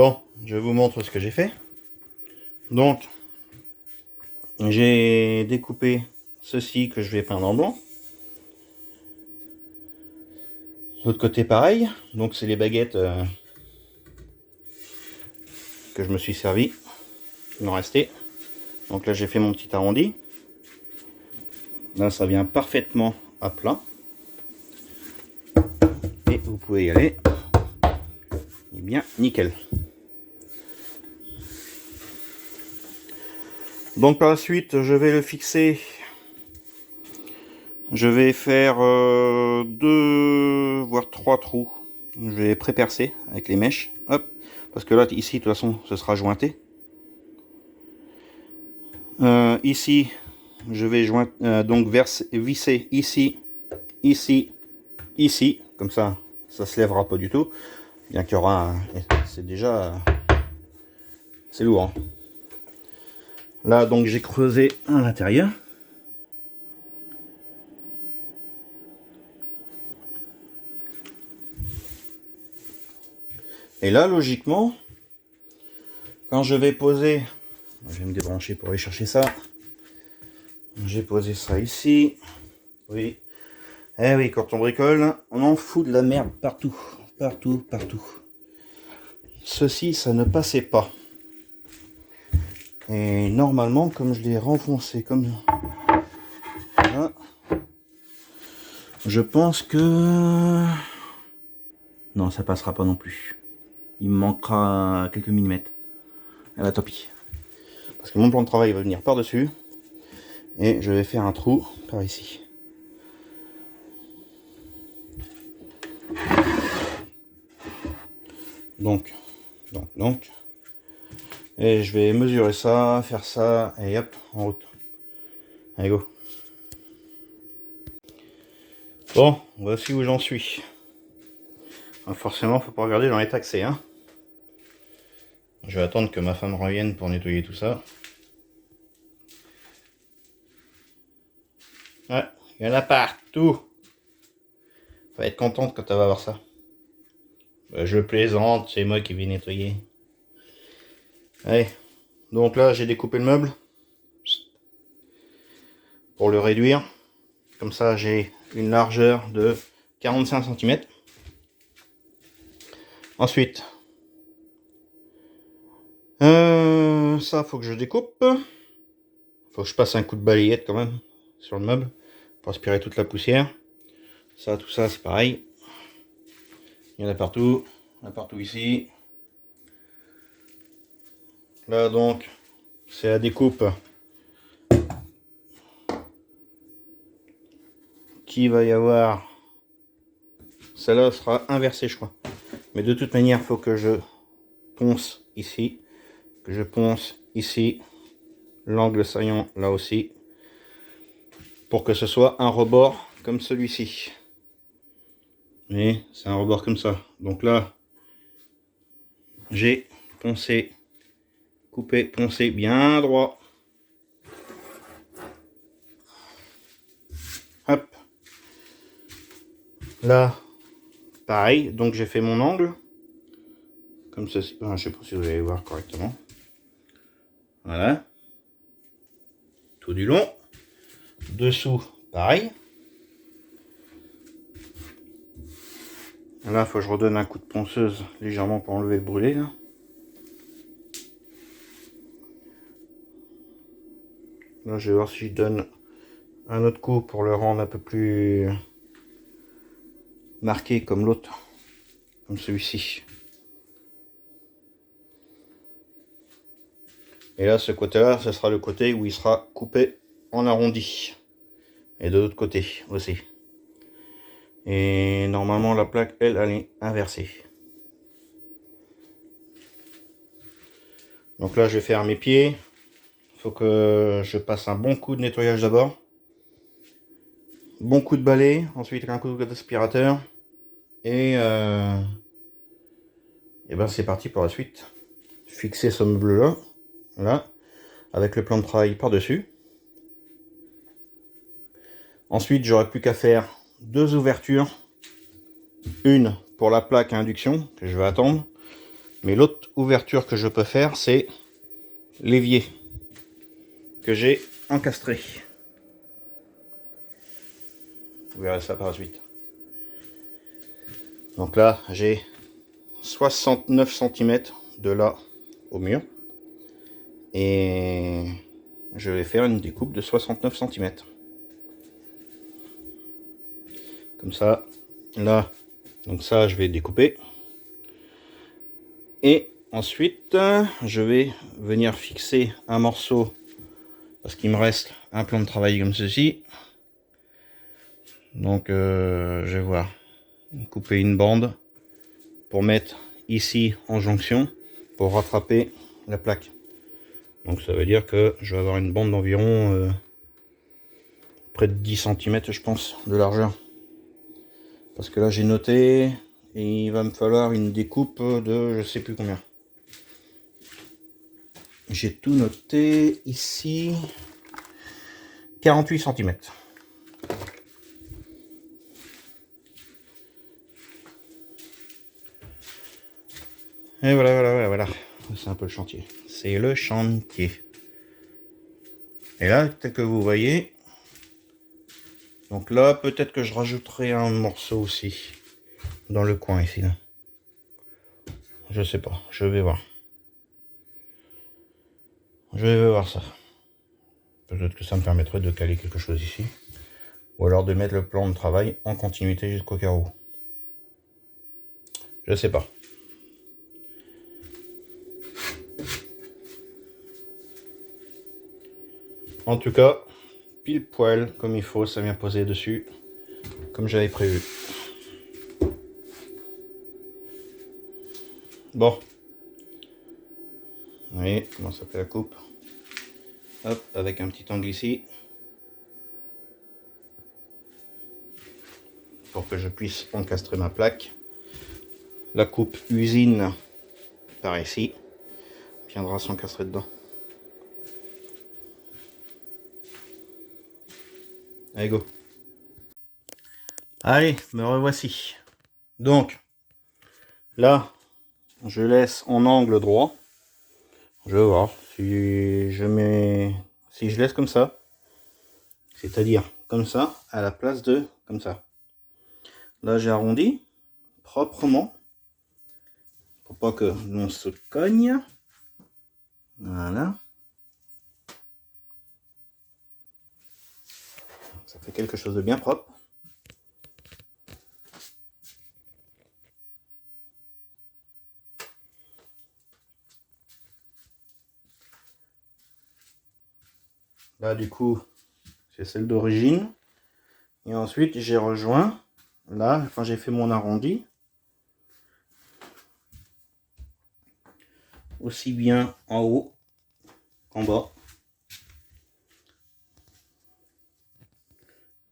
Bon, je vous montre ce que j'ai fait. Donc, j'ai découpé ceci que je vais peindre en blanc. L'autre côté pareil. Donc c'est les baguettes que je me suis servi. Il m'en restait. Donc là j'ai fait mon petit arrondi. Là ça vient parfaitement à plat. Et vous pouvez y aller. Et bien nickel. Donc par la suite je vais le fixer. Je vais faire 2 voire 3 trous. Je vais pré-percer avec les mèches. Hop. Parce que là ici de toute façon ce sera jointé. Ici je vais donc visser ici, ici, ici. Comme ça se lèvera pas du tout. Bien qu'il y aura c'est déjà c'est lourd hein. Là donc j'ai creusé à l'intérieur. Et là logiquement quand je vais poser, je vais me débrancher pour aller chercher ça. J'ai posé ça ici. Oui. Eh oui, quand on bricole, on en fout de la merde partout. Partout, partout. Ceci, ça ne passait pas. Et normalement, comme je l'ai renfoncé comme voilà, je pense que non, ça passera pas non plus. Il me manquera quelques millimètres. Ah bah tant pis. Parce que mon plan de travail va venir par-dessus. Et je vais faire un trou par ici. Donc. Et je vais mesurer ça, faire ça, et hop, en route. Allez, go. Bon, voici où j'en suis. Donc forcément, faut pas regarder dans les taxés, hein. Je vais attendre que ma femme revienne pour nettoyer tout ça. Ouais, il y en a partout. Va être contente quand elle va voir ça. Je plaisante, c'est moi qui vais nettoyer. Allez, donc là j'ai découpé le meuble pour le réduire. Comme ça j'ai une largeur de 45 cm. Ensuite, ça faut que je découpe. Faut que je passe un coup de balayette quand même sur le meuble pour aspirer toute la poussière. Ça, tout ça c'est pareil. Il y en a partout. Il y en a partout ici. Là donc, c'est la découpe qui va y avoir. Celle-là sera inversée je crois. Mais de toute manière, il faut que je ponce ici. Que je ponce ici. L'angle saillant là aussi. Pour que ce soit un rebord comme celui-ci. Et c'est un rebord comme ça. Donc là, j'ai poncé, coupé, poncé bien droit. Hop. Là, pareil. Donc j'ai fait mon angle. Comme ceci. Je sais pas si vous allez voir correctement. Voilà. Tout du long. Dessous, pareil. Là, il faut que je redonne un coup de ponceuse légèrement pour enlever le brûlé. Là. Là, je vais voir si je donne un autre coup pour le rendre un peu plus marqué comme l'autre. Comme celui-ci. Et là, ce côté-là, ce sera le côté où il sera coupé en arrondi. Et de l'autre côté aussi. Et normalement, la plaque, elle est inversée. Donc là, je vais faire mes pieds. Il faut que je passe un bon coup de nettoyage d'abord. Bon coup de balai. Ensuite, un coup d'aspirateur. Et ben c'est parti pour la suite. Fixer ce meuble-là. Là. Avec le plan de travail par-dessus. Ensuite, j'aurai plus qu'à faire 2 ouvertures. Une pour la plaque à induction, que je vais attendre. Mais l'autre ouverture que je peux faire, c'est l'évier que j'ai encastré. Vous verrez ça par la suite. Donc là, j'ai 69 cm de là au mur. Et je vais faire une découpe de 69 cm. Comme ça, là, donc ça, je vais découper. Et ensuite, je vais venir fixer un morceau, parce qu'il me reste un plan de travail comme ceci. Donc, je vais voir, couper une bande pour mettre ici en jonction, pour rattraper la plaque. Donc ça veut dire que je vais avoir une bande d'environ près de 10 cm, je pense, de largeur. Parce que là, j'ai noté, et il va me falloir une découpe de je sais plus combien. J'ai tout noté ici. 48 cm. Et voilà. C'est un peu le chantier. C'est le chantier. Et là, tel que vous voyez, donc là, peut-être que je rajouterai un morceau aussi dans le coin ici. Là. Je sais pas, je vais voir. Je vais voir ça. Peut-être que ça me permettrait de caler quelque chose ici. Ou alors de mettre le plan de travail en continuité jusqu'au carreau. Je sais pas. En tout cas, pile poil comme il faut, ça vient poser dessus, comme j'avais prévu. Bon. Vous voyez comment ça fait la coupe. Hop, avec un petit angle ici. Pour que je puisse encastrer ma plaque. La coupe usine par ici viendra s'encastrer dedans. Allez go. Allez, me revoici. Donc là, je laisse en angle droit. Je vais voir si je laisse comme ça, c'est-à-dire comme ça à la place de comme ça. Là, j'ai arrondi proprement pour pas que l'on se cogne. Voilà. Ça fait quelque chose de bien propre. Là, du coup, c'est celle d'origine. Et ensuite, j'ai rejoint, là, quand j'ai fait mon arrondi, aussi bien en haut qu'en bas.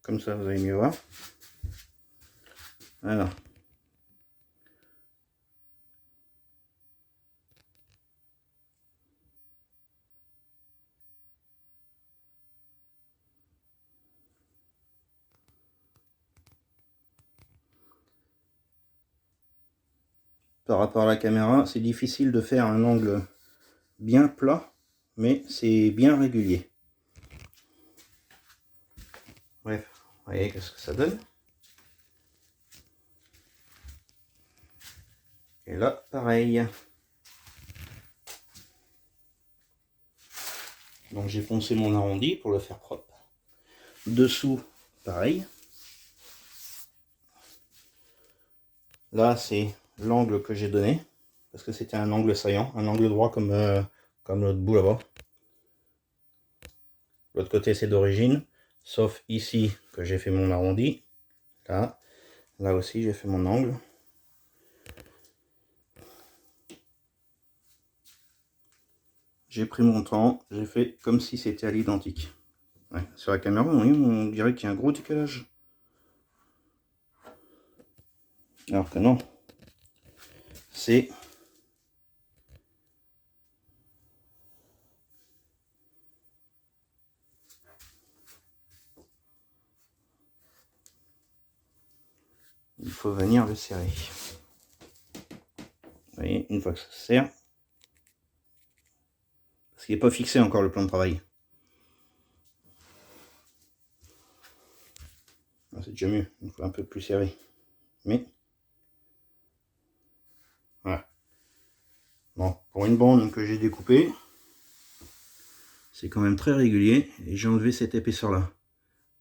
Comme ça, vous allez mieux voir. Voilà. Par rapport à la caméra, c'est difficile de faire un angle bien plat, mais c'est bien régulier. Bref, vous voyez ce que ça donne. Et là, pareil. Donc j'ai poncé mon arrondi pour le faire propre. Dessous, pareil. Là, c'est l'angle que j'ai donné, parce que c'était un angle saillant, un angle droit comme l'autre bout là-bas. L'autre côté, c'est d'origine, sauf ici que j'ai fait mon arrondi. Là aussi, j'ai fait mon angle. J'ai pris mon temps, j'ai fait comme si c'était à l'identique. Ouais, sur la caméra, oui, on dirait qu'il y a un gros décalage. Alors que non, c'est... Il faut venir le serrer. Vous voyez, une fois que ça se serre. Parce qu'il n'est pas fixé encore le plan de travail. C'est déjà mieux, une fois un peu plus serré. Mais voilà. Bon, pour une bande que j'ai découpée, c'est quand même très régulier. Et j'ai enlevé cette épaisseur là.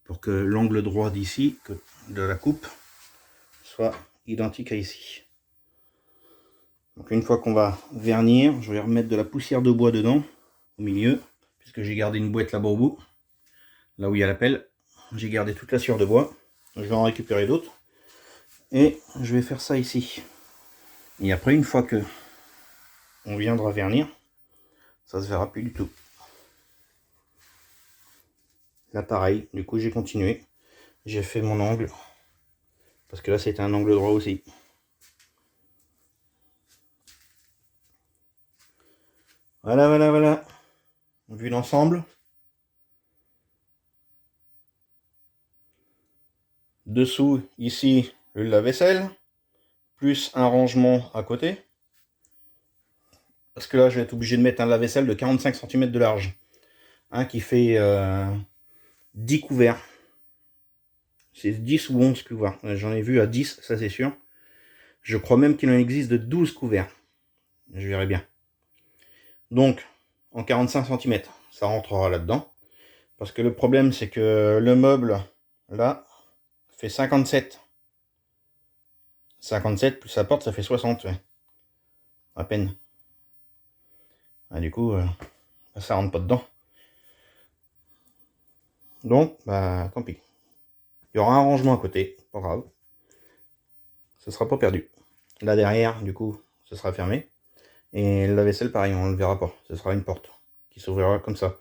Pour que l'angle droit d'ici, de la coupe, soit identique à ici. Donc une fois qu'on va vernir, je vais remettre de la poussière de bois dedans, au milieu, puisque j'ai gardé une boîte là-bas au bout, là où il y a la pelle. J'ai gardé toute la sciure de bois. Je vais en récupérer d'autres. Et je vais faire ça ici. Et après, une fois que on viendra vernir, ça se verra plus du tout. Là pareil, du coup j'ai continué. J'ai fait mon angle. Parce que là c'était un angle droit aussi. Voilà, voilà, voilà. Vu l'ensemble. Dessous, ici, le lave-vaisselle. Plus un rangement à côté. Parce que là je vais être obligé de mettre un lave-vaisselle de 45 cm de large. Qui fait 10 couverts. C'est 10 ou 11 couverts. J'en ai vu à 10, ça c'est sûr. Je crois même qu'il en existe de 12 couverts. Je verrai bien. Donc, en 45 cm, ça rentrera là-dedans. Parce que le problème, c'est que le meuble, là, fait 57. 57 plus sa porte, ça fait 60, ouais. À peine. Du coup, ça rentre pas dedans. Donc, bah, tant pis. Il y aura un rangement à côté, pas grave. Ce sera pas perdu. Là derrière, du coup, ce sera fermé. Et la vaisselle, pareil, on ne le verra pas. Ce sera une porte qui s'ouvrira comme ça.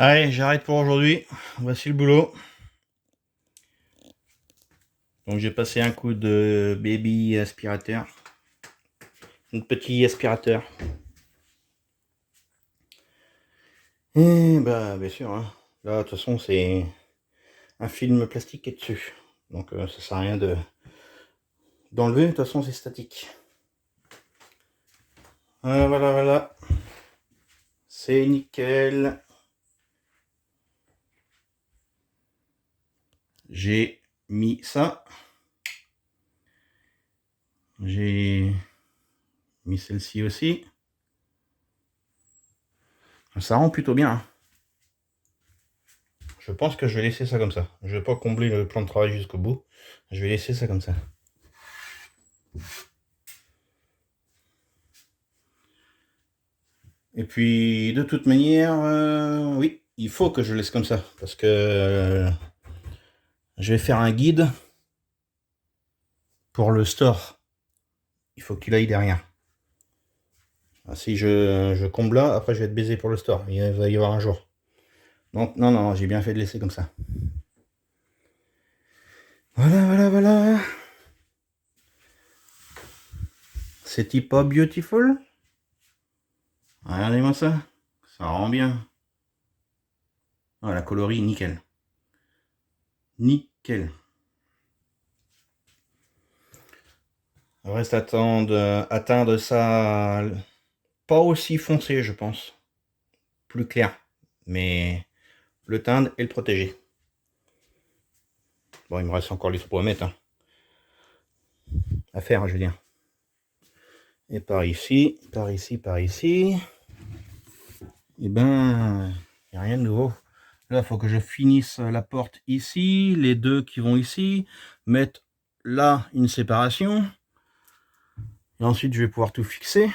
Allez, j'arrête pour aujourd'hui. Voici le boulot. Donc j'ai passé un coup de baby aspirateur. Un petit aspirateur. Et bah bien sûr, hein. Là de toute façon c'est un film plastique qui est dessus. Donc ça sert à rien d'enlever, de toute façon c'est statique. Voilà, voilà, voilà. C'est nickel. J'ai mis ça. J'ai mis celle-ci aussi. Ça rend plutôt bien. Hein. Je pense que je vais laisser ça comme ça. Je vais pas combler le plan de travail jusqu'au bout. Je vais laisser ça comme ça. Et puis de toute manière, oui, il faut que je laisse comme ça. Parce que je vais faire un guide pour le store. Il faut qu'il aille derrière. Si je comble là, après je vais être baisé pour le store. Il va y avoir un jour. Donc non, non, j'ai bien fait de laisser comme ça. Voilà, voilà, voilà. C'est pas beautiful? Regardez-moi ça. Ça rend bien. Voilà, coloris, nickel. Nickel. Il reste à atteindre ça pas aussi foncé, je pense. Plus clair. Mais le teindre et le protéger. Bon, il me reste encore les trous à mettre. Hein. À faire, je veux dire. Et par ici, par ici, par ici. Et ben, il n'y a rien de nouveau. Là, il faut que je finisse la porte ici, les deux qui vont ici, mettre là une séparation. Et ensuite, je vais pouvoir tout fixer.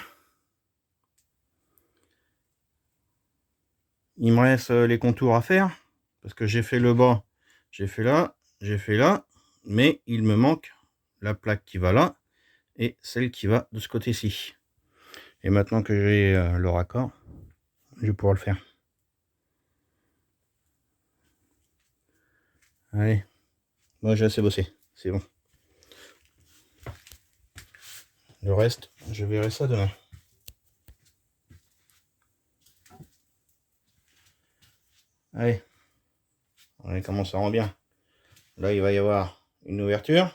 Il me reste les contours à faire. Parce que j'ai fait le bas, j'ai fait là, mais il me manque la plaque qui va là et celle qui va de ce côté-ci. Et maintenant que j'ai le raccord, je vais pouvoir le faire. Allez, moi j'ai assez bossé, c'est bon. Le reste, je verrai ça demain. Allez, allez, comment ça rend bien. Là, il va y avoir une ouverture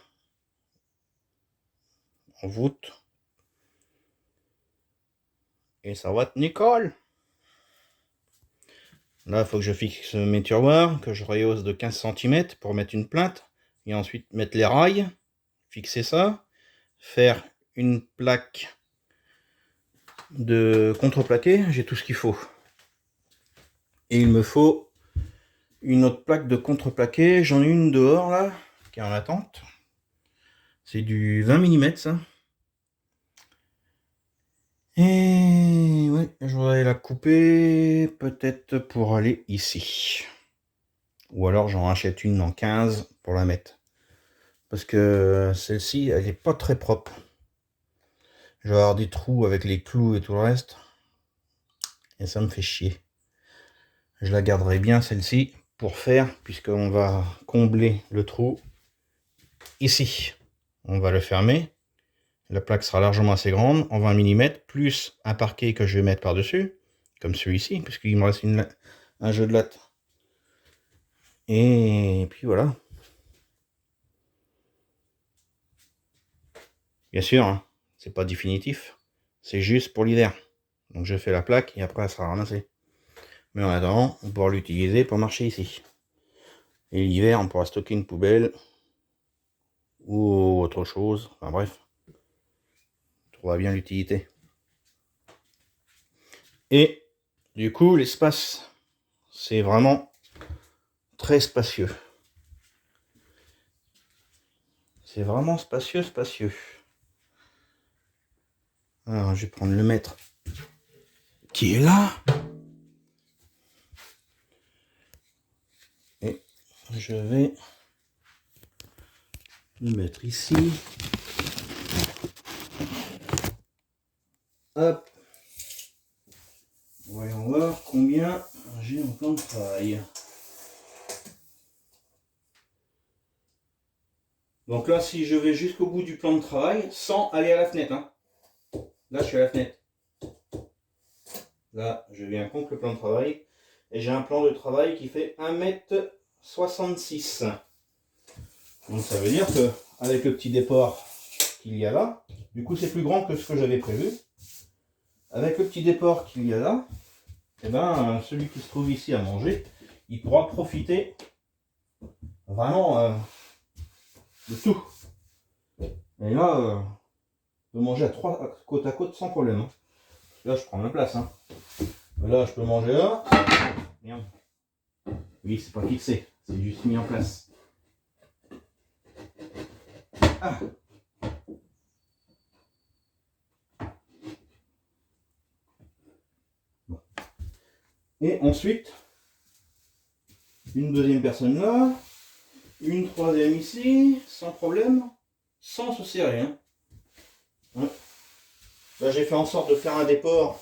en voûte. Et ça va être nickel. Là, il faut que je fixe mes tiroirs, que je rehausse de 15 cm pour mettre une plainte. Et ensuite mettre les rails, fixer ça, faire une plaque de contreplaqué. J'ai tout ce qu'il faut. Et il me faut une autre plaque de contreplaqué. J'en ai une dehors là, qui est en attente. C'est du 20 mm ça. Et ouais, je voudrais la couper peut-être pour aller ici. Ou alors j'en rachète une en 15 pour la mettre. Parce que celle-ci, elle n'est pas très propre. Je vais avoir des trous avec les clous et tout le reste. Et ça me fait chier. Je la garderai bien celle-ci pour faire, puisqu'on va combler le trou ici. On va le fermer. La plaque sera largement assez grande, en 20 mm, plus un parquet que je vais mettre par-dessus, comme celui-ci, puisqu'il me reste un jeu de latte. Et puis voilà. Bien sûr, hein, c'est pas définitif, c'est juste pour l'hiver. Donc je fais la plaque et après elle sera ramassée. Mais en attendant, on pourra l'utiliser pour marcher ici. Et l'hiver, on pourra stocker une poubelle ou autre chose. Enfin bref, on trouvera bien l'utilité. Et du coup, l'espace, c'est vraiment très spacieux. C'est vraiment spacieux, spacieux. Alors, je vais prendre le mètre qui est là. Et je vais le mettre ici. Hop. Voyons voir combien j'ai en plan de travail. Donc là, si je vais jusqu'au bout du plan de travail, sans aller à la fenêtre, hein. Là, je suis à la fenêtre. Là, je viens contre le plan de travail. Et j'ai un plan de travail qui fait 1,66 m. Donc ça veut dire que avec le petit départ qu'il y a là, du coup c'est plus grand que ce que j'avais prévu. Avec le petit départ qu'il y a là, et ben celui qui se trouve ici à manger, il pourra profiter vraiment de tout. Et là, je peux manger à 3 côte à côte sans problème. Hein. Là je prends la place. Hein. Là je peux manger là. Merde. Oui, c'est pas fixé, c'est juste mis en place. Ah. Bon. Et ensuite, une deuxième personne là, une troisième ici, sans problème, sans se serrer. Hein. Ouais. Là, j'ai fait en sorte de faire un déport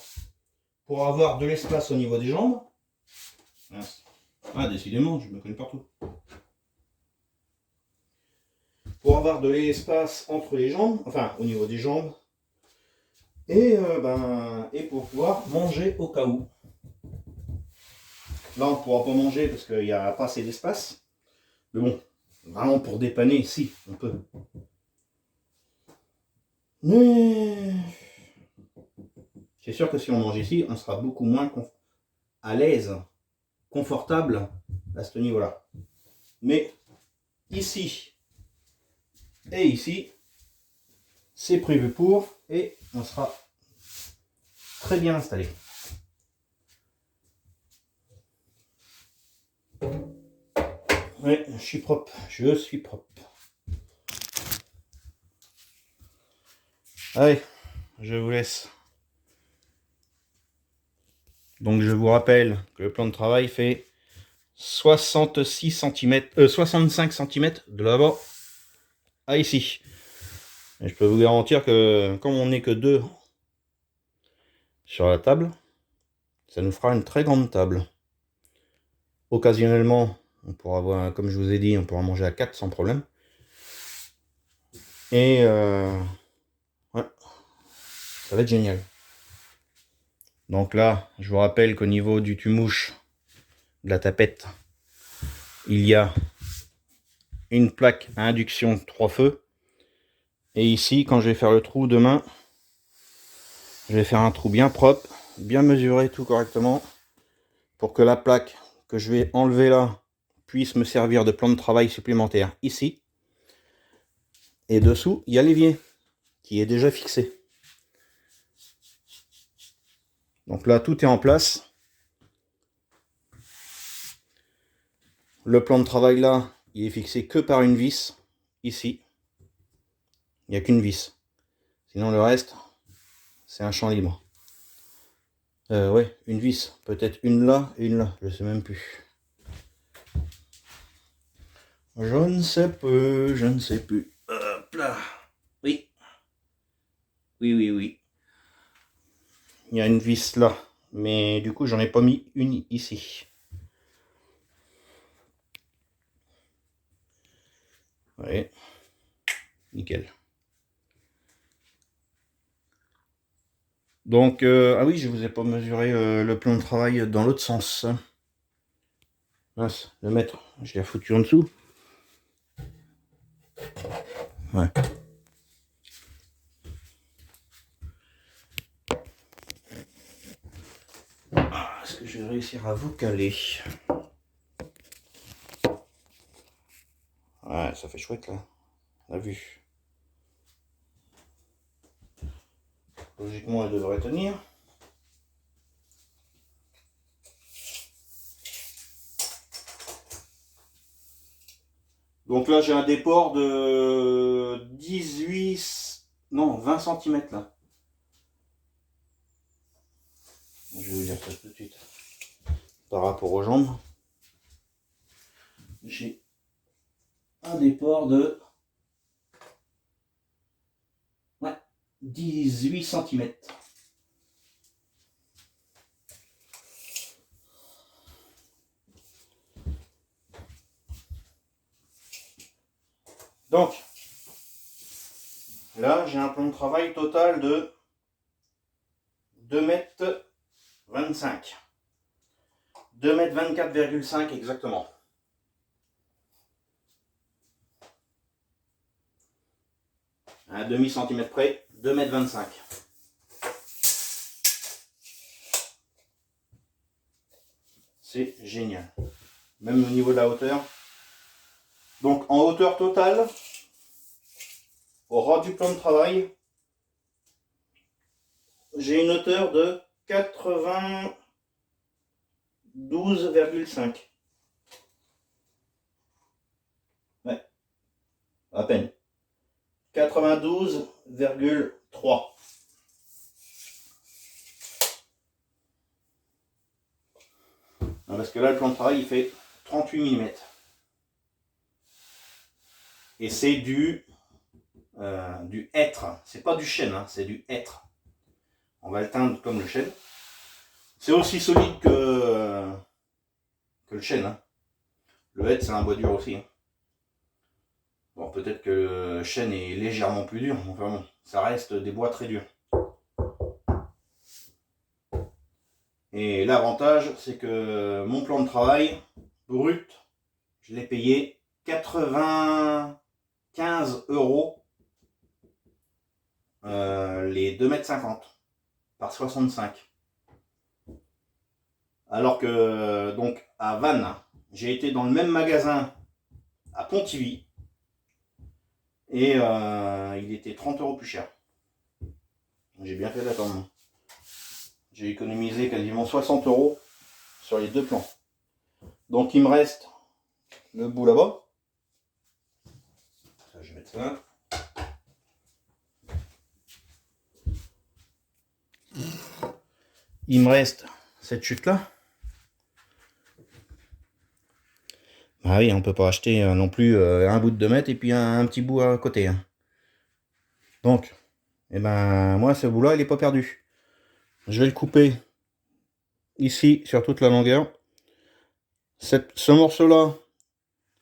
pour avoir de l'espace au niveau des jambes. Ah, décidément, je me connais partout. Pour avoir de l'espace entre les jambes, enfin au niveau des jambes, et, et pour pouvoir manger au cas où. Là, on ne pourra pas manger parce qu'il n'y a pas assez d'espace. Mais bon, vraiment pour dépanner, si, on peut. Mais c'est sûr que si on mange ici, on sera beaucoup moins à l'aise, confortable à ce niveau-là. Mais ici et ici, c'est prévu pour et on sera très bien installé. Oui, je suis propre, je suis propre. Allez, je vous laisse. Donc je vous rappelle que le plan de travail fait 66 cm, 65 cm de là-bas à ici. Et je peux vous garantir que comme on n'est que deux sur la table, ça nous fera une très grande table. Occasionnellement, on pourra avoir, comme je vous ai dit, on pourra manger à 4 sans problème. Et ouais, ça va être génial. Donc là, je vous rappelle qu'au niveau du tumouche, de la tapette, il y a une plaque à induction 3 feux. Et ici, quand je vais faire le trou demain, je vais faire un trou bien propre, bien mesuré, tout correctement, pour que la plaque que je vais enlever là puisse me servir de plan de travail supplémentaire ici. Et dessous, il y a l'évier qui est déjà fixé. Donc là, tout est en place. Le plan de travail là, il est fixé que par une vis, ici. Il n'y a qu'une vis. Sinon le reste, c'est un champ libre. Ouais, une vis. Peut-être une là et une là. Je sais même plus. Je ne sais plus, je ne sais plus. Hop là. Oui. Oui. Il y a une vis là. Mais du coup, j'en ai pas mis une ici. Ouais. Nickel. Donc, ah oui, je vous ai pas mesuré le plan de travail dans l'autre sens. Mince, le mètre, je l'ai foutu en dessous. Ouais. Est-ce que je vais réussir à vous caler? Ouais, ça fait chouette là. On a vu. Logiquement, elle devrait tenir. Donc là, j'ai un déport de 18... Non, 20 cm là. Je vais vous dire ça tout de suite. Par rapport aux jambes, j'ai un déport de 18 cm. Donc, là, j'ai un plan de travail total de 2,25 m. 2,24,5 m exactement. À demi-centimètre près, 2,25 m. C'est génial. Même au niveau de la hauteur. Donc en hauteur totale, au ras du plan de travail, j'ai une hauteur de 92,5. Ouais, à peine. 92,3. Parce que là, le plan de travail, il fait 38 mm. Et c'est du hêtre. C'est pas du chêne, hein, c'est du hêtre. On va le teindre comme le chêne. C'est aussi solide que le chêne. Hein. Le hêtre, c'est un bois dur aussi. Hein. Bon, peut-être que le chêne est légèrement plus dur. Enfin bon, ça reste des bois très durs. Et l'avantage, c'est que mon plan de travail brut, je l'ai payé 95 € les 2,50 m par 65. Alors que donc à Vannes, j'ai été dans le même magasin à Pontivy et il était 30 € plus cher. J'ai bien fait d'attendre. J'ai économisé quasiment 60 € sur les deux plans. Donc il me reste le bout là-bas. Je vais mettre ça. il me reste cette chute là. Ah oui, on peut pas acheter non plus un bout de 2 mètres et puis un petit bout à côté. Hein. Donc, eh ben, moi, ce bout là, il est pas perdu. Je vais le couper ici sur toute la longueur. Ce morceau là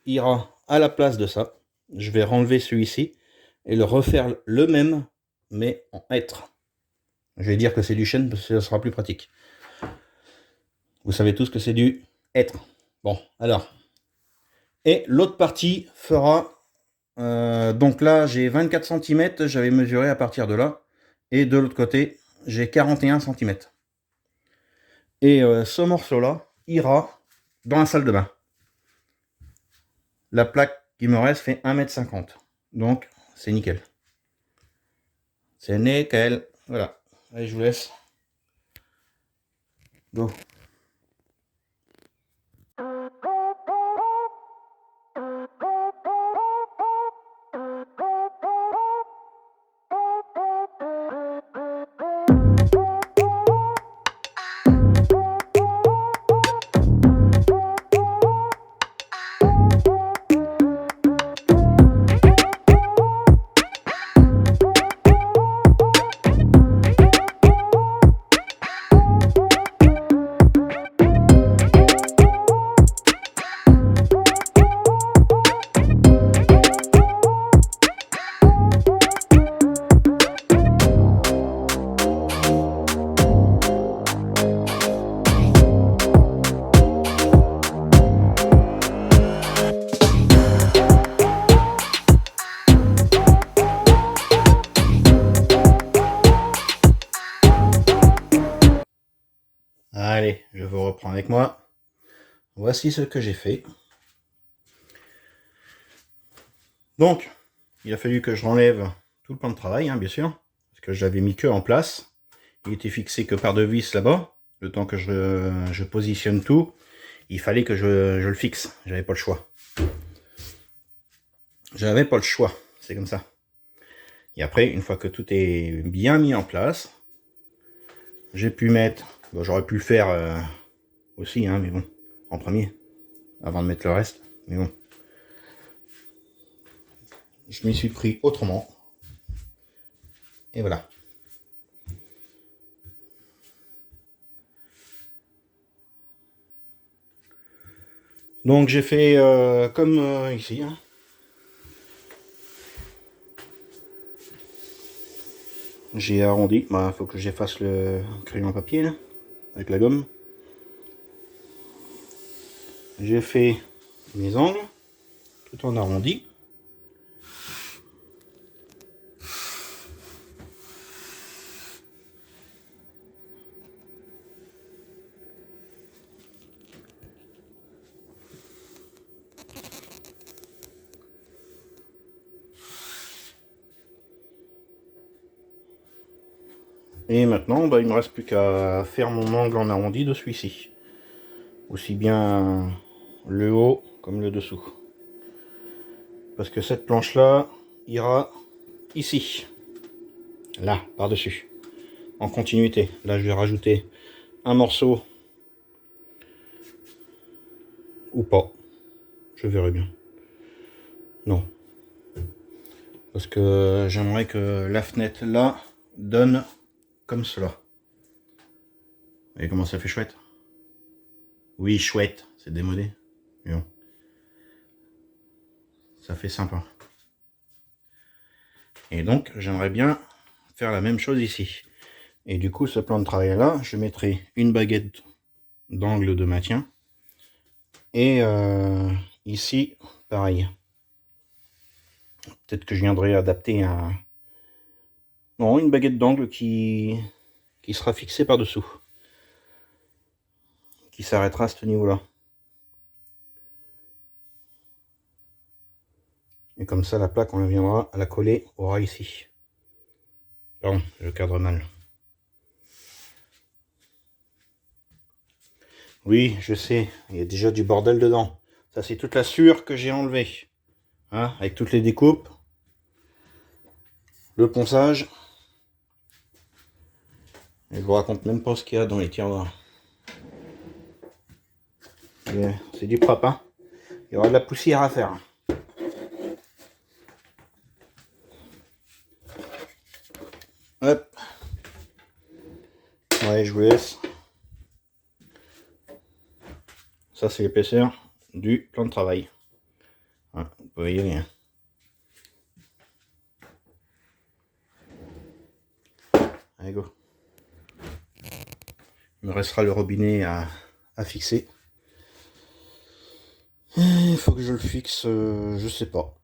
ira à la place de ça. Je vais renlever celui-ci et le refaire le même, mais en hêtre. Je vais dire que c'est du chêne parce que ça sera plus pratique. Vous savez tous que c'est du hêtre. Bon, alors. Et l'autre partie fera... donc là, j'ai 24 cm, j'avais mesuré à partir de là. Et de l'autre côté, j'ai 41 cm. Et ce morceau-là ira dans la salle de bain. La plaque qui me reste fait 1,50 m. Donc, c'est nickel. C'est nickel. Voilà. Allez, je vous laisse. Go. Allez, je vous reprends avec moi. Voici ce que j'ai fait. Donc, il a fallu que je renlève tout le plan de travail, hein, bien sûr, parce que j'avais mis que en place. Il était fixé que par 2 vis là-bas. Le temps que je positionne tout, il fallait que je le fixe. J'avais pas le choix. J'avais pas le choix, c'est comme ça. Et après, une fois que tout est bien mis en place, j'ai pu mettre... Bon, j'aurais pu le faire aussi, hein, mais bon, en premier, avant de mettre le reste. Mais bon. Je m'y suis pris autrement. Et voilà. Donc j'ai fait comme ici. Hein. J'ai arrondi. Bah, faut que j'efface le crayon à papier là, avec la gomme. J'ai fait mes angles tout en arrondi. Et maintenant, bah, il me reste plus qu'à faire mon angle en arrondi de celui-ci. Aussi bien le haut comme le dessous. Parce que cette planche-là ira ici. Là, par-dessus. En continuité. Là, je vais rajouter un morceau. Ou pas. Je verrai bien. Non. Parce que j'aimerais que la fenêtre là donne comme cela. Vous voyez comment ça fait chouette? Oui, chouette, c'est démodé. Mais bon. Ça fait sympa. Et donc, j'aimerais bien faire la même chose ici. Et du coup, ce plan de travail là, je mettrai une baguette d'angle de maintien. Et ici, pareil. Peut-être que je viendrai adapter un... Non, une baguette d'angle qui sera fixée par-dessous. Qui s'arrêtera à ce niveau-là. Et comme ça, la plaque, on viendra à la coller au ras ici. Pardon, je cadre mal. Oui, je sais, il y a déjà du bordel dedans. Ça, c'est toute la sueur que j'ai enlevée. Hein, avec toutes les découpes. Le ponçage. Et je vous raconte même pas ce qu'il y a dans les tiroirs. C'est du propre, hein. Il y aura de la poussière à faire. Hop. Ouais, je vous laisse. Ça, c'est l'épaisseur du plan de travail. Voilà, vous pouvez y aller. Hein. Allez, go. Il me restera le robinet à fixer. Il faut que je le fixe, je sais pas.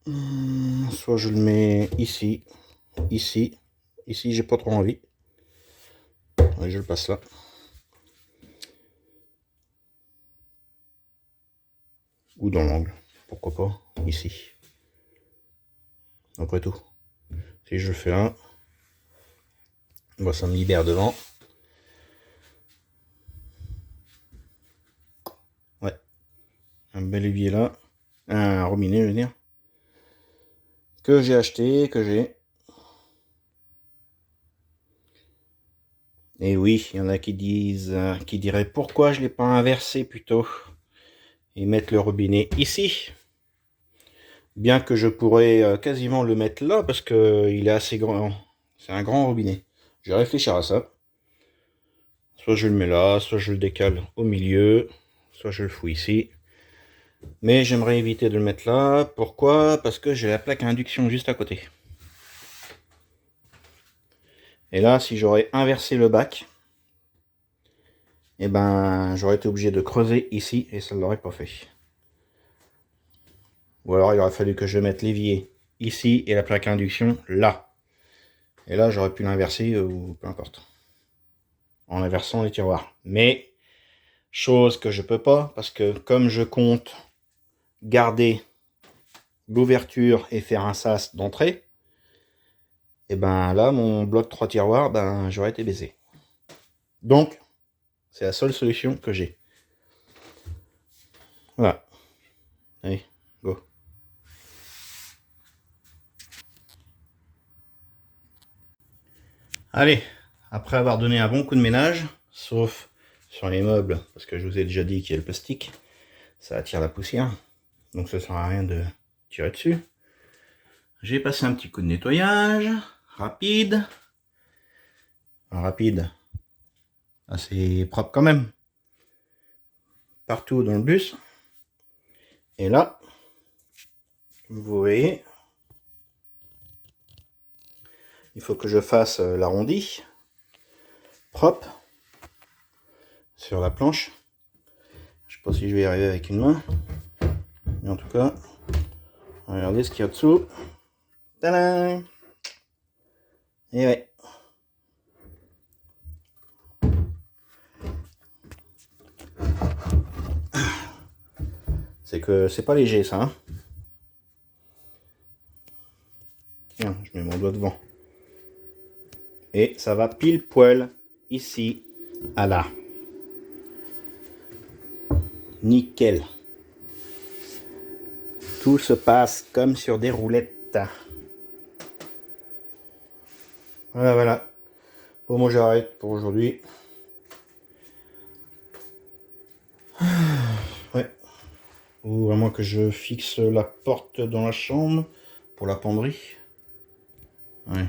Soit je le mets ici, ici, ici, j'ai pas trop envie. Ouais, je le passe là. Ou dans l'angle, pourquoi pas, ici. Après tout, si je le fais là, bon, ça me libère devant. Ouais, un bel évier là, un robinet je veux dire, que j'ai acheté, que j'ai. Et oui, il y en a qui disent, qui diraient pourquoi je l'ai pas inversé plutôt et mettre le robinet ici. Bien que je pourrais quasiment le mettre là parce que il est assez grand. C'est un grand robinet. Je vais réfléchir à ça. Soit je le mets là, soit je le décale au milieu, soit je le fous ici. Mais j'aimerais éviter de le mettre là. Pourquoi? Parce que j'ai la plaque à induction juste à côté. Et là, si j'aurais inversé le bac, eh ben, j'aurais été obligé de creuser ici et ça ne l'aurait pas fait. Ou alors il aurait fallu que je mette l'évier ici et la plaque à induction là. Et là, j'aurais pu l'inverser ou peu importe. En inversant les tiroirs. Mais, chose que je peux pas, parce que comme je compte garder l'ouverture et faire un sas d'entrée, et ben là, mon bloc 3 tiroirs, ben j'aurais été baisé. Donc, c'est la seule solution que j'ai. Voilà. Allez, go. Allez, après avoir donné un bon coup de ménage, sauf sur les meubles, parce que je vous ai déjà dit qu'il y a le plastique, ça attire la poussière, donc ça sert à rien de tirer dessus. J'ai passé un petit coup de nettoyage, rapide. Rapide, assez propre quand même. Partout dans le bus. Et là, vous voyez, il faut que je fasse l'arrondi propre sur la planche. Je sais pas si je vais y arriver avec une main, mais en tout cas, regardez ce qu'il y a dessous. Tadam! Et ouais. C'est que c'est pas léger ça. Hein. Tiens, je mets mon doigt devant. Et ça va pile poil ici à là. Nickel. Tout se passe comme sur des roulettes. Voilà, voilà. Bon, moi j'arrête pour aujourd'hui. Ouais. Ou à moins que je fixe la porte dans la chambre pour la penderie. Ouais.